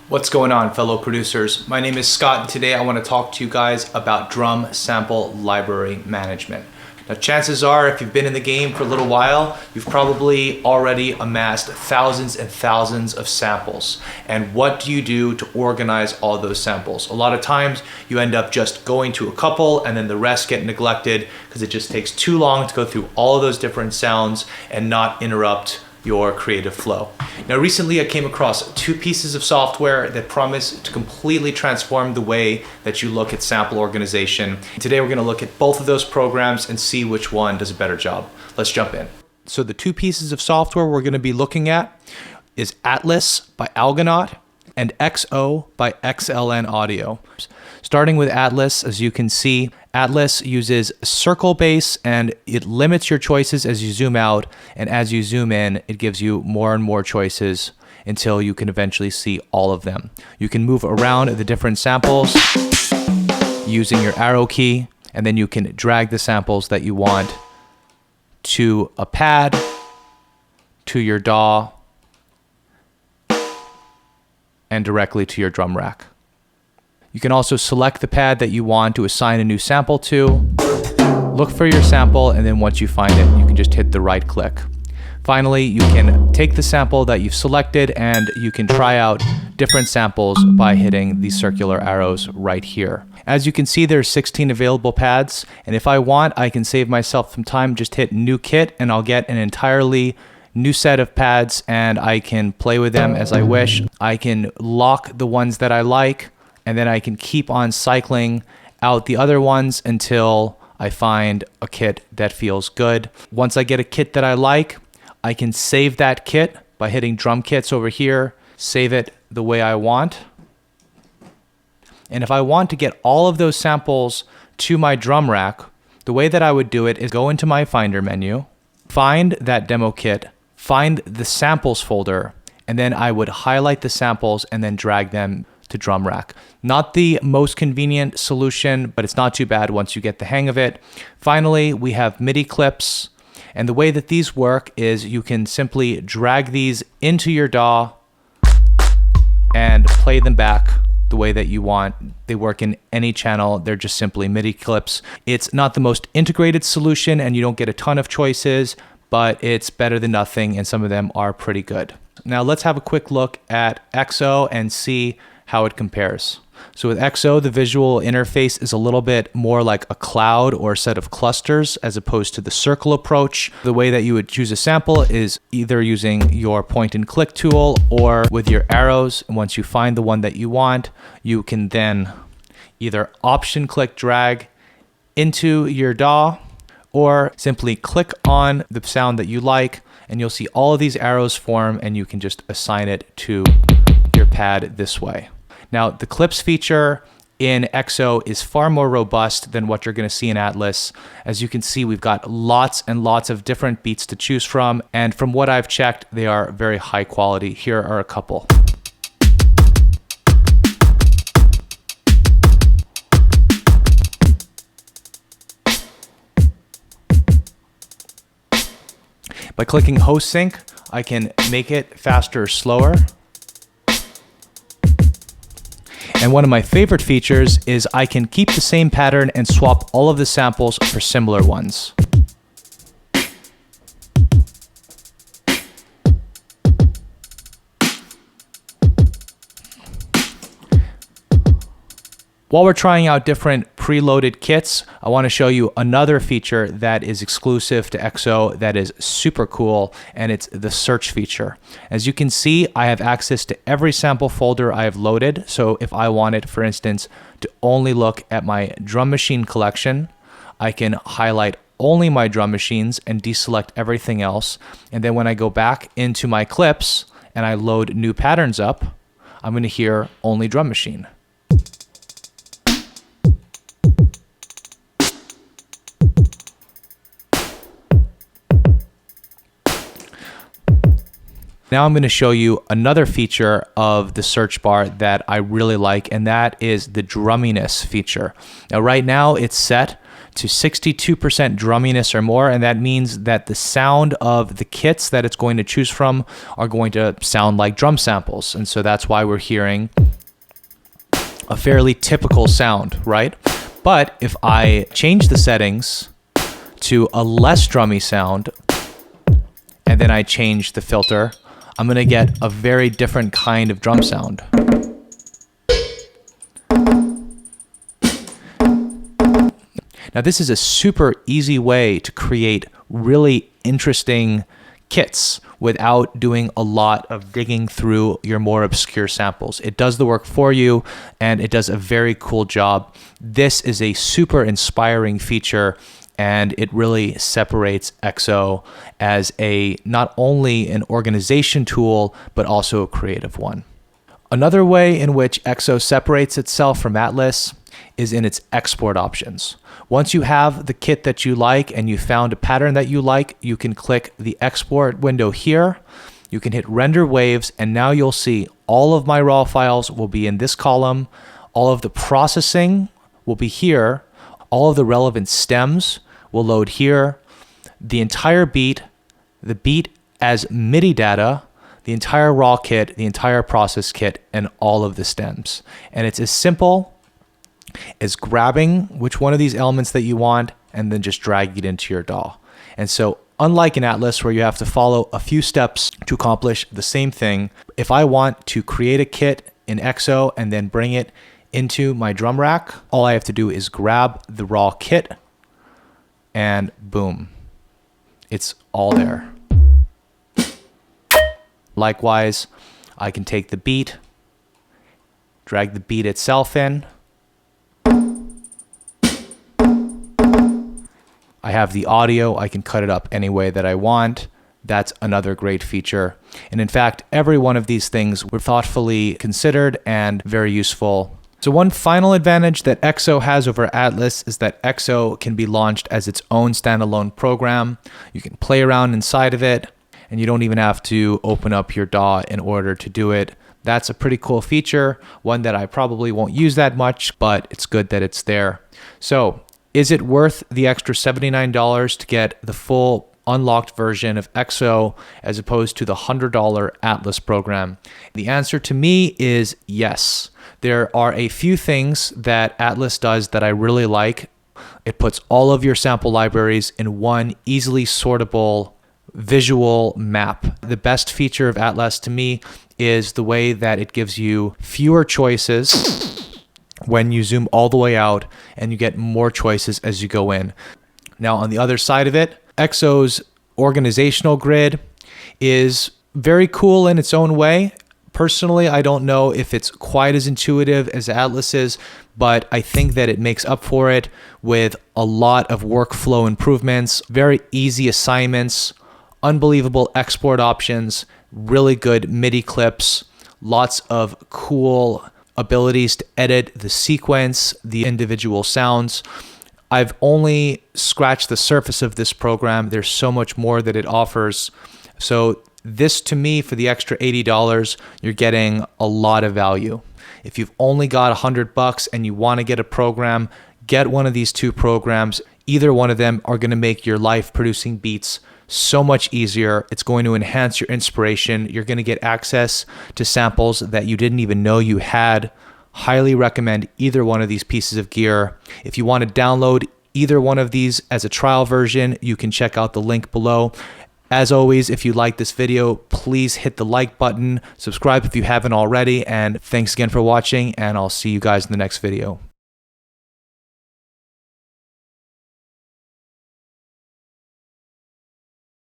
What's going on, fellow producers? My name is Scott, and today I want to talk to you guys about drum sample library management. Now, chances are, if you've been in the game for a little while, you've probably already amassed thousands and thousands of samples. And what do you do to organize all those samples? A lot of times you end up just going to a couple and then the rest get neglected because it just takes too long to go through all of those different sounds and not interrupt your creative flow. Now, recently I came across two pieces of software that promise to completely transform the way that you look at sample organization. Today we're going to look at both of those programs and see which one does a better job. Let's jump in. So the two pieces of software we're going to be looking at is Atlas by Algonaut and XO by XLN Audio. Starting with Atlas, as you can see, Atlas uses circle base and it limits your choices as you zoom out, and as you zoom in, it gives you more and more choices until you can eventually see all of them. You can move around the different samples using your arrow key, and then you can drag the samples that you want to a pad, to your DAW, and directly to your drum rack. You can also select the pad that you want to assign a new sample to, look for your sample, and then once you find it, you can just hit the right click. Finally, you can take the sample that you've selected and you can try out different samples by hitting the circular arrows right here. As you can see, there's 16 available pads, and if I want, I can save myself some time, just hit new kit, and I'll get an entirely new set of pads and I can play with them as I wish. I can lock the ones that I like, and then I can keep on cycling out the other ones until I find a kit that feels good. Once I get a kit that I like, I can save that kit by hitting drum kits over here, save it the way I want. And if I want to get all of those samples to my drum rack, the way that I would do it is go into my Finder menu, find that demo kit, find the samples folder, and then I would highlight the samples and then drag them to drum rack. Not the most convenient solution, but it's not too bad once you get the hang of it. Finally, we have MIDI clips, and the way that these work is you can simply drag these into your DAW and play them back the way that you want. They work in any channel. They're just simply MIDI clips. It's not the most integrated solution and you don't get a ton of choices, but it's better than nothing, and some of them are pretty good. Now let's have a quick look at XO and see how it compares. So with XO, the visual interface is a little bit more like a cloud or a set of clusters as opposed to the circle approach. The way that you would choose a sample is either using your point and click tool or with your arrows. And once you find the one that you want, you can then either option click drag into your DAW or simply click on the sound that you like, and you'll see all of these arrows form, and you can just assign it to your pad this way. Now, the clips feature in XO is far more robust than what you're going to see in Atlas. As you can see, we've got lots and lots of different beats to choose from, and from what I've checked, they are very high quality. Here are a couple. By clicking host sync, I can make it faster or slower. And one of my favorite features is I can keep the same pattern and swap all of the samples for similar ones. While we're trying out different preloaded kits, I want to show you another feature that is exclusive to XO that is super cool, and it's the search feature. As you can see, I have access to every sample folder I have loaded. So if I wanted, for instance, to only look at my drum machine collection, I can highlight only my drum machines and deselect everything else. And then when I go back into my clips and I load new patterns up, I'm going to hear only drum machine. Now I'm going to show you another feature of the search bar that I really like, and that is the drumminess feature. Now right now it's set to 62% drumminess or more, and that means that the sound of the kits that it's going to choose from are going to sound like drum samples. And so that's why we're hearing a fairly typical sound, right? But if I change the settings to a less drummy sound, and then I change the filter, I'm gonna get a very different kind of drum sound. Now this is a super easy way to create really interesting kits without doing a lot of digging through your more obscure samples. It does the work for you, and it does a very cool job. This is a super inspiring feature, and it really separates XO as not only an organization tool, but also a creative one. Another way in which XO separates itself from Atlas is in its export options. Once you have the kit that you like and you found a pattern that you like, you can click the export window here. You can hit render waves, and now you'll see all of my raw files will be in this column. All of the processing will be here. All of the relevant stems will load here. The entire beat, the beat as MIDI data, the entire raw kit, the entire process kit, and all of the stems. And it's as simple as grabbing which one of these elements that you want and then just dragging it into your DAW. And so unlike in Atlas where you have to follow a few steps to accomplish the same thing, if I want to create a kit in XO and then bring it into my drum rack, all I have to do is grab the raw kit and boom, it's all there. Likewise, I can take the beat, drag the beat itself in. I have the audio, I can cut it up any way that I want. That's another great feature. And in fact, every one of these things were thoughtfully considered and very useful. So one final advantage that XO has over Atlas is that XO can be launched as its own standalone program. You can play around inside of it, and you don't even have to open up your DAW in order to do it. That's a pretty cool feature, one that I probably won't use that much, but it's good that it's there. So is it worth the extra $79 to get the full unlocked version of XO as opposed to the $100 Atlas program? The answer to me is yes. There are a few things that Atlas does that I really like. It puts all of your sample libraries in one easily sortable visual map. The best feature of Atlas to me is the way that it gives you fewer choices when you zoom all the way out, and you get more choices as you go in. Now on the other side of it, XO's organizational grid is very cool in its own way. Personally, I don't know if it's quite as intuitive as Atlas is, but I think that it makes up for it with a lot of workflow improvements, very easy assignments, unbelievable export options, really good MIDI clips, lots of cool abilities to edit the sequence, the individual sounds. I've only scratched the surface of this program. There's so much more that it offers. So this, to me, for the extra $80, you're getting a lot of value. If you've only got $100 and you want to get a program, get one of these two programs. Either one of them are going to make your life producing beats so much easier. It's going to enhance your inspiration. You're going to get access to samples that you didn't even know you had. Highly recommend either one of these pieces of gear. If you want to download either one of these as a trial version, you can check out the link below. As always, if you like this video, please hit the like button, subscribe if you haven't already, and thanks again for watching, and I'll see you guys in the next video.